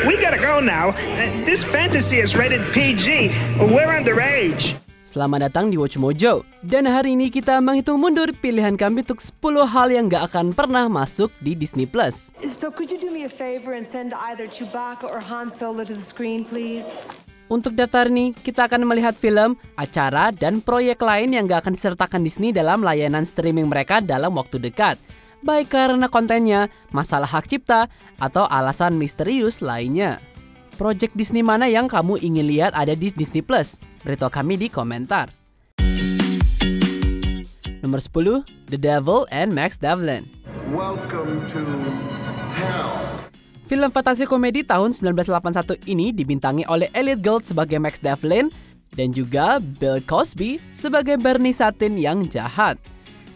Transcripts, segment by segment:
We gotta go now. This fantasy is rated PG. We're underage. Selamat datang di Watch Mojo. Dan hari ini kita menghitung mundur pilihan kami untuk 10 hal yang gak akan pernah masuk di Disney+. So could you do me a favor and send either Chewbacca or Han Solo to the screen, please? Untuk daftar ini, kita akan melihat film, acara, dan proyek lain yang gak akan disertakan Disney dalam layanan streaming mereka dalam waktu dekat. Baik karena kontennya, masalah hak cipta, atau alasan misterius lainnya. Project Disney mana yang kamu ingin lihat ada di Disney+? Beritahu kami di komentar. Nomor 10, The Devil and Max Devlin. Welcome to hell. Film fantasi komedi tahun 1981 ini dibintangi oleh Elliot Gould sebagai Max Devlin dan juga Bill Cosby sebagai Bernie Satin yang jahat.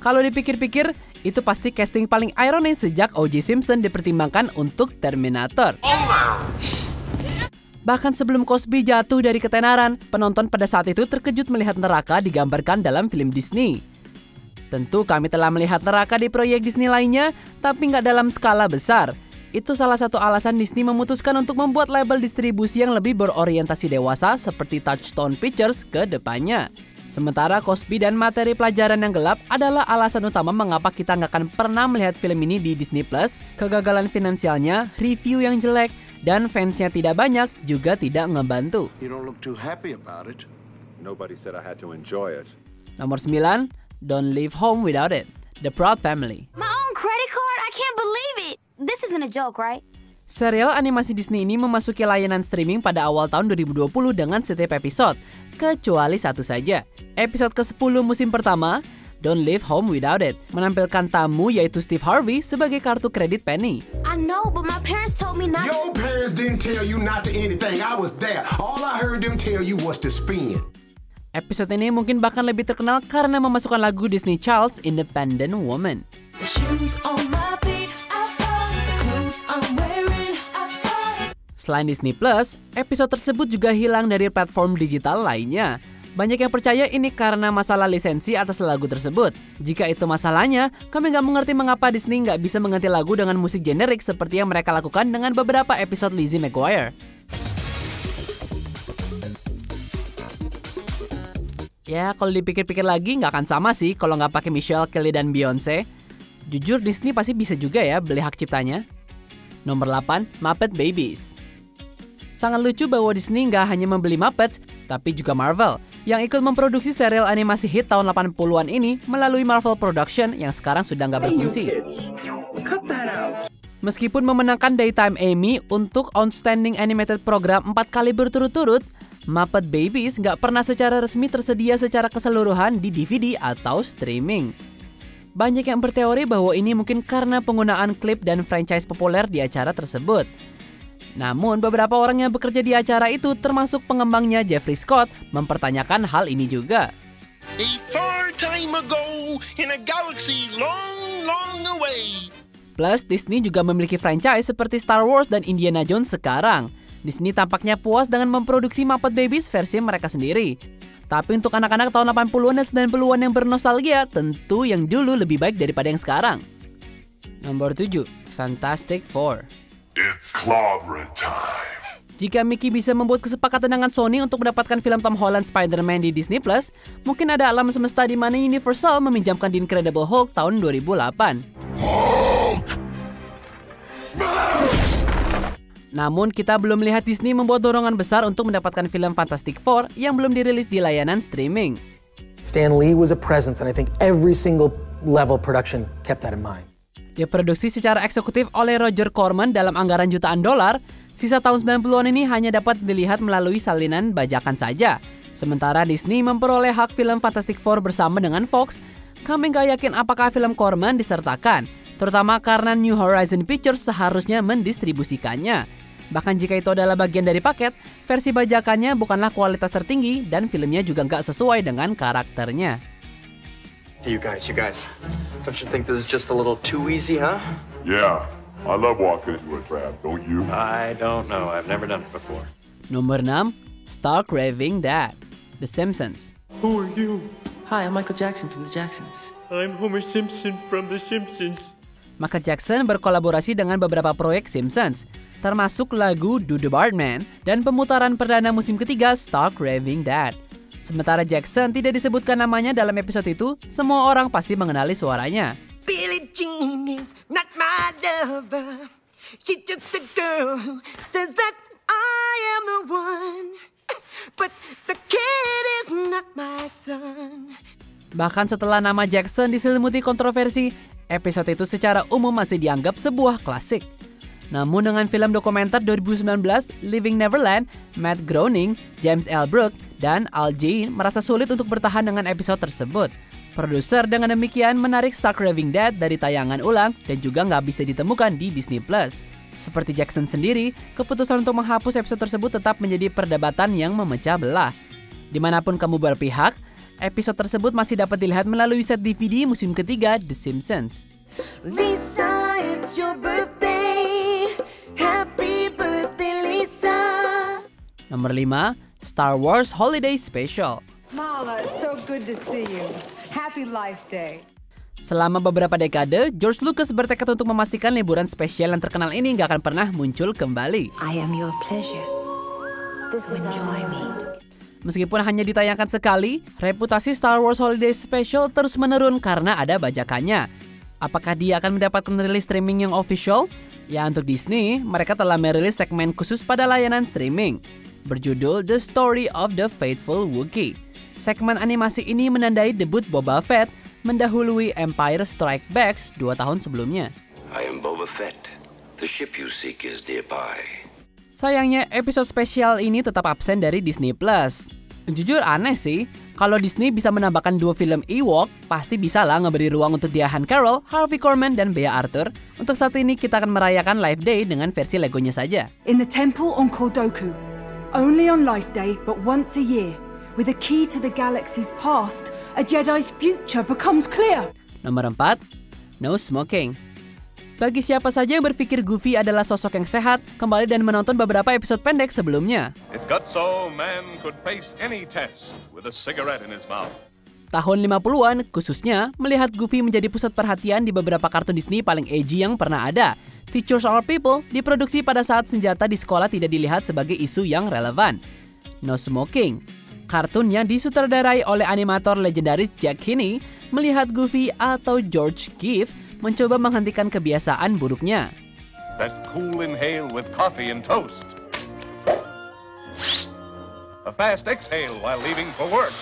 Kalau dipikir-pikir, itu pasti casting paling ironis sejak O.J. Simpson dipertimbangkan untuk Terminator. Bahkan sebelum Cosby jatuh dari ketenaran, penonton pada saat itu terkejut melihat neraka digambarkan dalam film Disney. Tentu kami telah melihat neraka di proyek Disney lainnya, tapi nggak dalam skala besar. Itu salah satu alasan Disney memutuskan untuk membuat label distribusi yang lebih berorientasi dewasa seperti Touchstone Pictures ke depannya. Sementara Cosby dan materi pelajaran yang gelap adalah alasan utama mengapa kita nggak akan pernah melihat film ini di Disney+. Kegagalan finansialnya, review yang jelek, dan fansnya tidak banyak juga tidak ngebantu. Nomor 9, Don't Leave Home Without It, The Proud Family. My own credit card? I can't believe it. This isn't a joke, right? Serial animasi Disney ini memasuki layanan streaming pada awal tahun 2020 dengan setiap episode, kecuali satu saja. Episode ke-10 musim pertama, Don't Leave Home Without It, menampilkan tamu yaitu Steve Harvey sebagai kartu kredit Penny. I know, but my parents told me not. Your parents didn't tell you not to anything. I was there. All I heard them tell you was to spin. Episode ini mungkin bahkan lebih terkenal karena memasukkan lagu Disney Child's Independent Woman. The shoes on my feet, I bought the clothes I'm wearing, I bought. Selain Disney+, episode tersebut juga hilang dari platform digital lainnya. Banyak yang percaya ini karena masalah lisensi atas lagu tersebut. Jika itu masalahnya, kami nggak mengerti mengapa Disney nggak bisa mengganti lagu dengan musik generik seperti yang mereka lakukan dengan beberapa episode Lizzie McGuire. Ya, kalau dipikir-pikir lagi nggak akan sama sih kalau nggak pakai Michelle, Kelly, dan Beyonce. Jujur, Disney pasti bisa juga ya beli hak ciptanya. Nomor 8, Muppet Babies. Sangat lucu bahwa Disney nggak hanya membeli Muppets, tapi juga Marvel, yang ikut memproduksi serial animasi hit tahun 80-an ini melalui Marvel Production yang sekarang sudah nggak berfungsi. Meskipun memenangkan Daytime Emmy untuk Outstanding Animated Program 4 kali berturut-turut, Muppet Babies nggak pernah secara resmi tersedia secara keseluruhan di DVD atau streaming. Banyak yang berteori bahwa ini mungkin karena penggunaan klip dan franchise populer di acara tersebut. Namun, beberapa orang yang bekerja di acara itu, termasuk pengembangnya Jeffrey Scott, mempertanyakan hal ini juga. A far time ago in a galaxy long, long away. Plus, Disney juga memiliki franchise seperti Star Wars dan Indiana Jones sekarang. Disney tampaknya puas dengan memproduksi Muppet Babies versi mereka sendiri. Tapi untuk anak-anak tahun 80-an dan 90-an yang bernostalgia, tentu yang dulu lebih baik daripada yang sekarang. Nomor 7, Fantastic Four. It's clobbering time. Jika Mickey bisa membuat kesepakatan dengan Sony untuk mendapatkan film Tom Holland Spider-Man di Disney+, mungkin ada alam semesta di mana Universal meminjamkan The Incredible Hulk tahun 2008. Hulk! Namun, kita belum melihat Disney membuat dorongan besar untuk mendapatkan film Fantastic Four yang belum dirilis di layanan streaming. Stan Lee was a presence, and I think every single level production kept that in mind. Diproduksi secara eksekutif oleh Roger Corman dalam anggaran jutaan dolar, sisa tahun 90-an ini hanya dapat dilihat melalui salinan bajakan saja. Sementara Disney memperoleh hak film Fantastic Four bersama dengan Fox, kami nggak yakin apakah film Corman disertakan, terutama karena New Horizon Pictures seharusnya mendistribusikannya. Bahkan jika itu adalah bagian dari paket, versi bajakannya bukanlah kualitas tertinggi dan filmnya juga nggak sesuai dengan karakternya. Hey, you guys, don't you think this is just a little too easy, huh? Yeah, I love walking into a trap, don't you? I don't know, I've never done it before. Nomor 6, Stark Raving Dad, The Simpsons. Who are you? Hi, I'm Michael Jackson from The Jacksons. I'm Homer Simpson from The Simpsons. Michael Jackson berkolaborasi dengan beberapa proyek Simpsons. termasuk lagu Do the Bartman dan pemutaran perdana musim ketiga Stark Raving Dead. Sementara Jackson tidak disebutkan namanya dalam episode itu, semua orang pasti mengenali suaranya. Billie Jean is not my lover. She's just a girl who says that I am the one. But the kid is not my son. Bahkan setelah nama Jackson diselimuti kontroversi, episode itu secara umum masih dianggap sebuah klasik. Namun dengan film dokumenter 2019 Living Neverland, Matt Groening, James L. Brooke, dan Al Jean merasa sulit untuk bertahan dengan episode tersebut. Produser dengan demikian menarik Stark Raving Dead dari tayangan ulang dan juga nggak bisa ditemukan di Disney+. Seperti Jackson sendiri, keputusan untuk menghapus episode tersebut tetap menjadi perdebatan yang memecah belah. Dimanapun kamu berpihak, episode tersebut masih dapat dilihat melalui set DVD musim ketiga The Simpsons. Lisa, it's your birthday. Happy birthday, Lisa. Nomor 5, Star Wars Holiday Special. Mala, it's so good to see you. Happy Life Day. Selama beberapa dekade, George Lucas bertekad untuk memastikan liburan spesial yang terkenal ini nggak akan pernah muncul kembali. I am your pleasure. Enjoy me. Meskipun hanya ditayangkan sekali, reputasi Star Wars Holiday Special terus menurun karena ada bajakannya. Apakah dia akan mendapatkan rilis streaming yang official? Ya, untuk Disney, mereka telah merilis segmen khusus pada layanan streaming, berjudul The Story of the Faithful Wookiee. Segmen animasi ini menandai debut Boba Fett, mendahului Empire Strikes Back 2 tahun sebelumnya. I am Boba Fett. The ship you seek is nearby. Sayangnya, episode spesial ini tetap absen dari Disney+. Jujur aneh sih, kalau Disney bisa menambahkan 2 film Ewok, pasti bisa lah ngeberi ruang untuk Diahan Carroll, Harvey Korman, dan Bea Arthur. Untuk saat ini kita akan merayakan Life Day dengan versi Legonya saja. In the temple on Kordoku, only on Life Day but once a year. With a key to the galaxy's past, a Jedi's future becomes clear. Nomor 4, No Smoking. Bagi siapa saja yang berpikir Goofy adalah sosok yang sehat, kembali dan menonton beberapa episode pendek sebelumnya. It got so man could face any test with a cigarette in his mouth. Tahun 50-an, khususnya, melihat Goofy menjadi pusat perhatian di beberapa kartun Disney paling edgy yang pernah ada. Teachers Are People diproduksi pada saat senjata di sekolah tidak dilihat sebagai isu yang relevan. No Smoking, kartun yang disutradarai oleh animator legendaris Jack Kinney, melihat Goofy atau George Gift mencoba menghentikan kebiasaan buruknya. That cool inhale with coffee and toast. A fast exhale while leaving for work.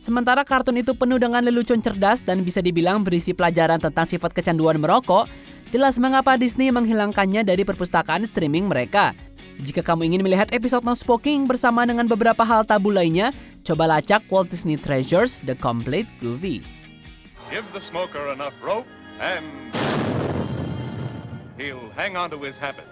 Sementara kartun itu penuh dengan lelucon cerdas dan bisa dibilang berisi pelajaran tentang sifat kecanduan merokok, jelas mengapa Disney menghilangkannya dari perpustakaan streaming mereka. Jika kamu ingin melihat episode No Smoking bersama dengan beberapa hal tabu lainnya, coba lacak Walt Disney Treasures The Complete Goofy. Give the smoker enough rope and he'll hang on to his habit.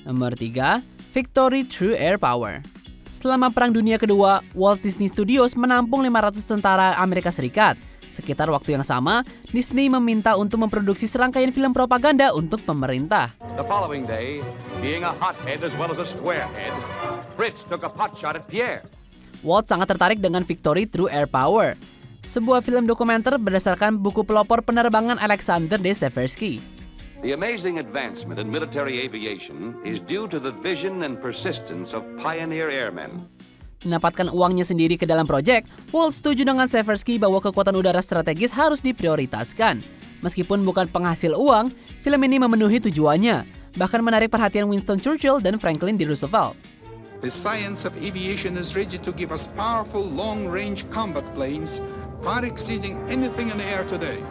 Nomor 3, Victory Through Air Power. Selama Perang Dunia Kedua, Walt Disney Studios menampung 500 tentara Amerika Serikat. Sekitar waktu yang sama, Disney meminta untuk memproduksi serangkaian film propaganda untuk pemerintah. The following day, being a hothead as well as a squarehead, Fritz took a potshot at Pierre. Walt sangat tertarik dengan Victory Through Air Power, sebuah film dokumenter berdasarkan buku pelopor penerbangan Alexander D. Seversky. The amazing advancement in military aviation is due to the vision and persistence of pioneer airmen. Mendapatkan uangnya sendiri ke dalam proyek, Walt setuju dengan Seversky bahwa kekuatan udara strategis harus diprioritaskan. Meskipun bukan penghasil uang, film ini memenuhi tujuannya, bahkan menarik perhatian Winston Churchill dan Franklin D. Roosevelt. The science of aviation is ready to give us powerful long-range combat planes far exceeding anything in the air today.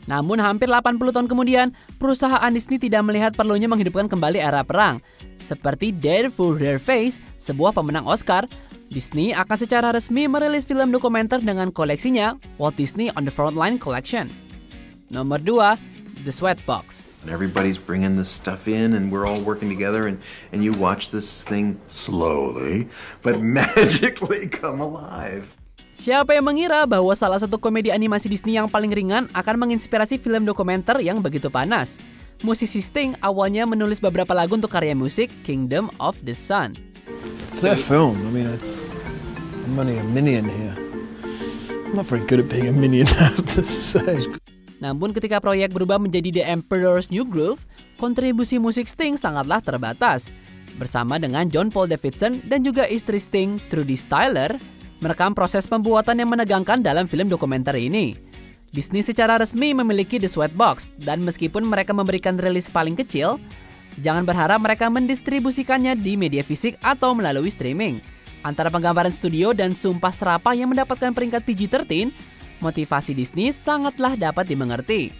Namun hampir 80 tahun kemudian, perusahaan Disney tidak melihat perlunya menghidupkan kembali era perang. Seperti Dare for Rare Face, sebuah pemenang Oscar, Disney akan secara resmi merilis film dokumenter dengan koleksinya Walt Disney on the Frontline Collection. Nomor 2, The Sweatbox. And everybody's bringing this stuff in and we're all working together and you watch this thing slowly but magically come alive. Siapa yang mengira bahwa salah satu komedi animasi Disney yang paling ringan akan menginspirasi film dokumenter yang begitu panas? Musisi Sting awalnya menulis beberapa lagu untuk karya musik Kingdom of the Sun. It's their film. I mean, I'm only a minion here. I'm not very good at being a minion, I have to say. Namun ketika proyek berubah menjadi The Emperor's New Groove, kontribusi musik Sting sangatlah terbatas. Bersama dengan John Paul Davidson dan juga istri Sting, Trudy Styler, merekam proses pembuatan yang menegangkan dalam film dokumenter ini. Disney secara resmi memiliki The Sweatbox, dan meskipun mereka memberikan rilis paling kecil, jangan berharap mereka mendistribusikannya di media fisik atau melalui streaming. Antara penggambaran studio dan sumpah serapah yang mendapatkan peringkat PG-13, motivasi Disney sangatlah dapat dimengerti.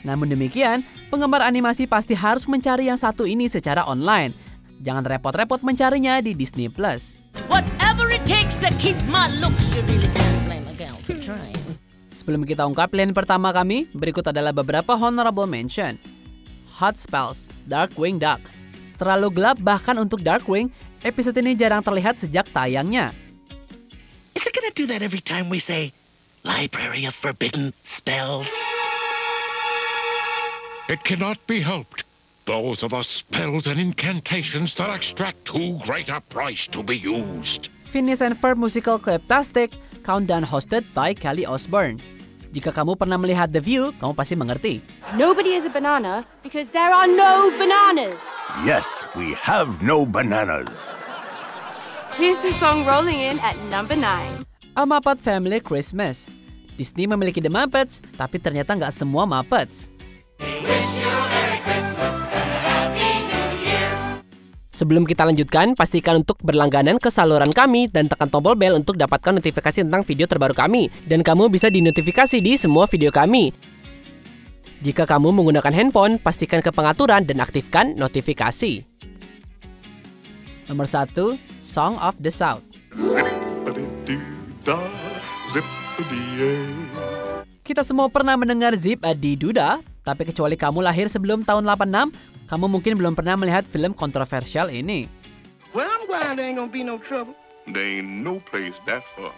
Namun demikian, penggemar animasi pasti harus mencari yang satu ini secara online. Jangan repot-repot mencarinya di Disney+. Whatever it takes to keep my looks, you really can't blame a gal for trying. Sebelum kita ungkap pilihan pertama kami, berikut adalah beberapa honorable mention. Hot Spells, Darkwing Duck. Terlalu gelap bahkan untuk Darkwing, episode ini jarang terlihat sejak tayangnya. Is it gonna do that every time we say, Library of Forbidden Spells? It cannot be helped. Those are the spells and incantations that extract too great a price to be used. Phineas and Ferb musical Cliptastic, countdown hosted by Kelly Osbourne. Jika kamu pernah melihat The View, kamu pasti mengerti. Nobody is a banana because there are no bananas. Yes, we have no bananas. Here's the song rolling in at number 9. A Muppet Family Christmas. Disney memiliki The Muppets, tapi ternyata nggak semua Muppets. Sebelum kita lanjutkan, pastikan untuk berlangganan ke saluran kami dan tekan tombol bel untuk dapatkan notifikasi tentang video terbaru kami. Dan kamu bisa dinotifikasi di semua video kami. Jika kamu menggunakan handphone, pastikan ke pengaturan dan aktifkan notifikasi. Nomor 1, Song of the South. Kita semua pernah mendengar Zip-a-dee-doo-dah, tapi kecuali kamu lahir sebelum tahun 86, kamu mungkin belum pernah melihat film kontroversial ini. Well, I'm glad there ain't gonna be no trouble. There ain't no place that far.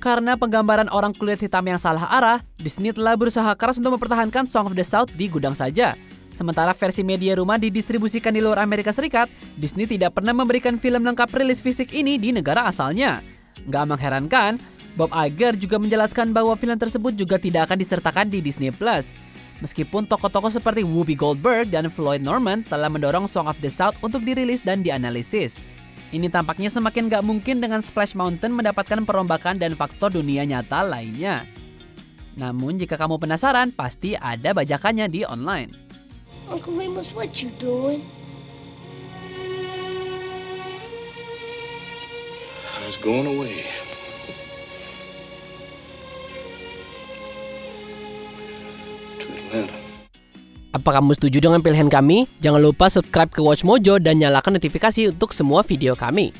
Karena penggambaran orang kulit hitam yang salah arah, Disney telah berusaha keras untuk mempertahankan Song of the South di gudang saja. Sementara versi media rumah didistribusikan di luar Amerika Serikat, Disney tidak pernah memberikan film lengkap rilis fisik ini di negara asalnya. Nggak mengherankan, Bob Iger juga menjelaskan bahwa film tersebut juga tidak akan disertakan di Disney+. Meskipun tokoh-tokoh seperti Whoopi Goldberg dan Floyd Norman telah mendorong Song of the South untuk dirilis dan dianalisis. Ini tampaknya semakin gak mungkin dengan Splash Mountain mendapatkan perombakan dan faktor dunia nyata lainnya. Namun jika kamu penasaran, pasti ada bajakannya di online. Uncle Remus, what you doing? I was going away. Apa kamu setuju dengan pilihan kami? Jangan lupa subscribe ke Watch Mojo dan nyalakan notifikasi untuk semua video kami.